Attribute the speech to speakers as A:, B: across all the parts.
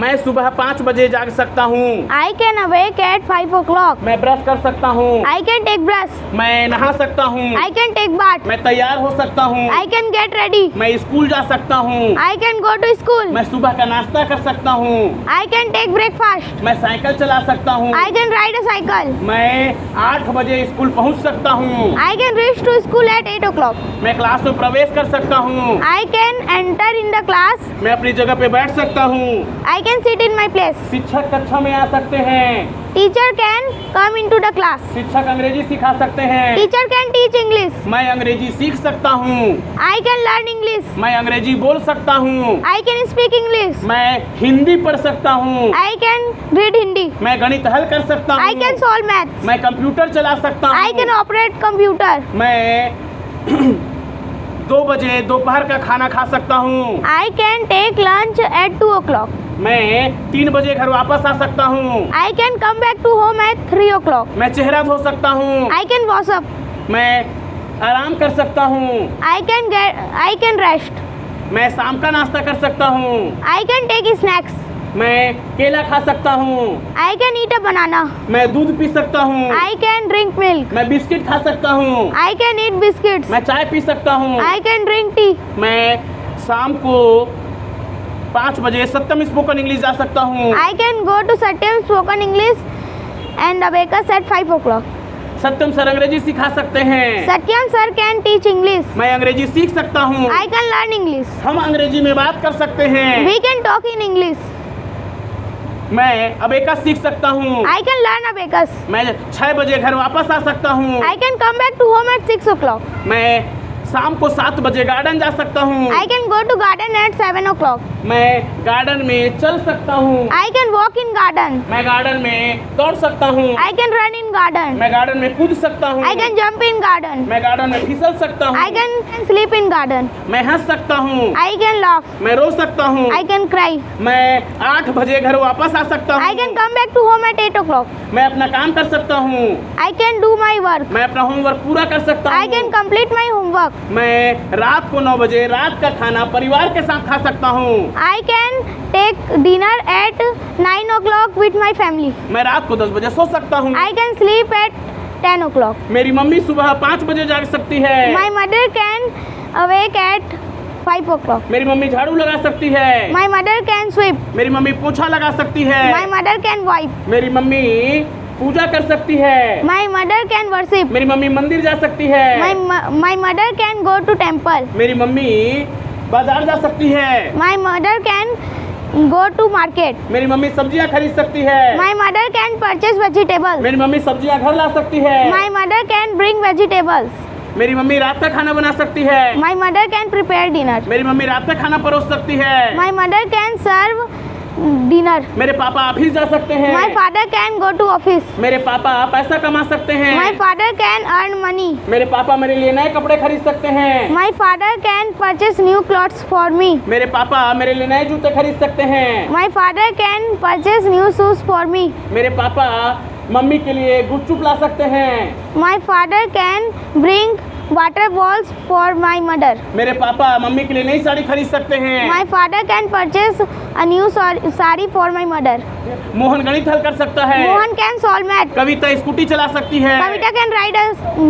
A: मैं सुबह 5 बजे जाग सकता हूँ।
B: I can awake at 5 o'clock.
A: मैं ब्रश कर सकता हूँ।
B: I can take brush.
A: मैं नहा सकता हूँ।
B: I can take bath.
A: मैं तैयार हो सकता हूँ।
B: I can get ready.
A: मैं स्कूल जा सकता हूँ।
B: I can go to school.
A: मैं सुबह का नाश्ता कर सकता हूँ।
B: I can take breakfast.
A: मैं साइकिल चला सकता हूँ।
B: I can ride a cycle.
A: मैं 8 बजे स्कूल पहुँच सकता हूँ।
B: I can reach to school at 8 o'clock.
A: मैं क्लास में प्रवेश कर सकता हूँ।
B: I can enter in the class.
A: मैं अपनी जगह पे बैठ सकता हूँ।
B: I can sit in my place.
A: शिक्षक कक्षा में आ सकते हैं।
B: Teacher can come into the class.
A: शिक्षक अंग्रेजी सिखा सकते हैं।
B: Teacher can teach English.
A: मैं अंग्रेजी सीख सकता हूँ।
B: I can learn English.
A: मैं अंग्रेजी बोल सकता हूँ।
B: I can speak English.
A: मैं हिंदी पढ़ सकता हूँ।
B: I can read Hindi.
A: मैं गणित हल कर सकता हूँ।
B: I can solve maths.
A: मैं कंप्यूटर चला सकता हूँ।
B: I can operate computer.
A: मैं 2 बजे दोपहर का खाना खा सकता हूँ।
B: I can take lunch at 2 o'clock.
A: मैं 3 बजे घर वापस आ सकता हूँ।
B: I can come back to home at 3 o'clock.
A: मैं चेहरा धो सकता हूँ।
B: I can wash up.
A: मैं आराम कर सकता हूँ।
B: I can rest.
A: मैं शाम का नाश्ता कर सकता हूँ।
B: I can take snacks.
A: मैं केला खा सकता हूँ।
B: I can eat a banana.
A: मैं दूध पी सकता हूँ।
B: I can drink milk.
A: मैं बिस्किट खा सकता हूँ।
B: I can eat biscuits.
A: मैं चाय पी सकता हूँ।
B: I can drink tea.
A: मैं शाम को 5 बजे सत्यम स्पोकन इंग्लिश जा सकता हूँ।
B: I can go to Satyam spoken English and Abacus at 5 o'clock.
A: Satyam sir अंग्रेजी सिखा सकते हैं।
B: Satyam sir can teach English.
A: मैं अंग्रेजी सीख सकता हूँ।
B: I can learn English.
A: हम अंग्रेजी में बात कर सकते हैं।
B: We can talk in English.
A: मैं अबेकस सीख सकता हूँ।
B: I can learn Abacus.
A: मैं 6 बजे घर वापस आ सकता हूँ।
B: I can come back to home at 6 o'clock.
A: मैं शाम को 7 बजे गार्डन जा सकता हूँ।
B: I can go to garden at 7 o'clock.
A: मैं गार्डन में चल सकता हूँ।
B: I can walk in garden.
A: मैं गार्डन में दौड़ सकता हूँ।
B: I can run in garden.
A: मैं गार्डन में कूद सकता हूँ।
B: I can jump in garden.
A: मैं गार्डन में फिसल सकता हूँ।
B: I can sleep in garden.
A: मैं हंस सकता हूँ।
B: I can laugh.
A: मैं रो सकता हूँ।
B: I can cry.
A: मैं 8 बजे घर वापस आ सकता हूँ।
B: I can come back to home at 8 o'clock.
A: मैं अपना काम कर सकता हूँ।
B: I can do my work.
A: मैं अपना होमवर्क पूरा कर सकता
B: I can
A: हूँ।
B: complete my homework.
A: मैं रात को 9 बजे रात का खाना परिवार के साथ खा सकता हूँ।
B: I can take dinner at 9 o'clock with my family.
A: मैं रात को 10 बजे सो सकता हूँ।
B: I can sleep at 10 o'clock.
A: मेरी मम्मी सुबह 5 बजे जाग सकती है।
B: My mother can awake at 5 o'clock.
A: मेरी मम्मी झाड़ू लगा सकती है।
B: My mother can sweep.
A: मेरी मम्मी पोछा लगा सकती है।
B: My mother can wipe.
A: मेरी मम्मी पूजा कर सकती है।
B: My mother can worship.
A: मेरी मम्मी मंदिर जा सकती है।
B: My mother can go to temple.
A: मेरी मम्मी बाजार जा सकती है।
B: My mother can go to market.
A: मेरी मम्मी सब्जियां खरीद सकती है।
B: My mother can purchase vegetables.
A: मेरी मम्मी सब्जियां घर ला सकती है।
B: My mother can bring vegetables.
A: मेरी मम्मी रात का खाना बना सकती है।
B: My mother can prepare dinner.
A: मेरी मम्मी रात का खाना परोस सकती है।
B: My mother can serve dinner.
A: मेरे पापा ऑफिस जा सकते हैं।
B: My father can go to office.
A: मेरे पापा पैसा कमा सकते हैं।
B: My father can earn money.
A: मेरे पापा मेरे लिए नए कपड़े खरीद सकते हैं।
B: My father can purchase new clothes for me.
A: मेरे पापा मेरे लिए नए जूते खरीद सकते हैं।
B: My father can purchase new shoes for me.
A: मेरे पापा मम्मी के लिए गुपचुप ला सकते हैं।
B: My father can bring water balls for my mother.
A: मेरे पापा मम्मी के लिए नई साड़ी खरीद सकते हैं।
B: My father can purchase a new sari for my mother.
A: Mohan गणित हल कर सकता है।
B: Mohan can solve math.
A: Kavita scooty चला सकती है।
B: Kavita can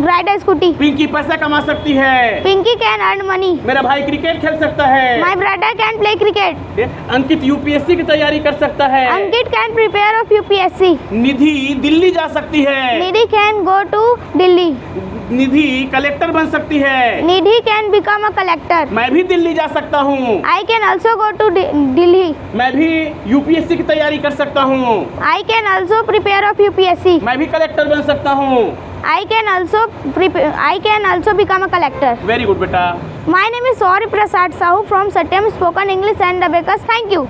B: ride a scooty.
A: Pinky पैसा कमा सकती है।
B: Pinky can earn money.
A: मेरा भाई क्रिकेट खेल सकता है।
B: My brother can play cricket.
A: Ankit UPSC की तैयारी कर सकता है।
B: Ankit can prepare of UPSC.
A: निधि दिल्ली जा सकती है।
B: Nidhi can go to Delhi.
A: Nidhi collector बन सकती है।
B: Nidhi can become a collector.
A: मैं भी दिल्ली जा सकता हूँ।
B: I can also go to Delhi.
A: मैं भी यूपीएससी की तैयारी कर सकता हूँ।
B: I can also prepare of UPSC.
A: मैं भी कलेक्टर बन सकता हूँ।
B: I can also become a collector.
A: Very good बेटा।
B: My name is Saurabh Prasad Sahu from Satyam Spoken English and Abacus. Thank you.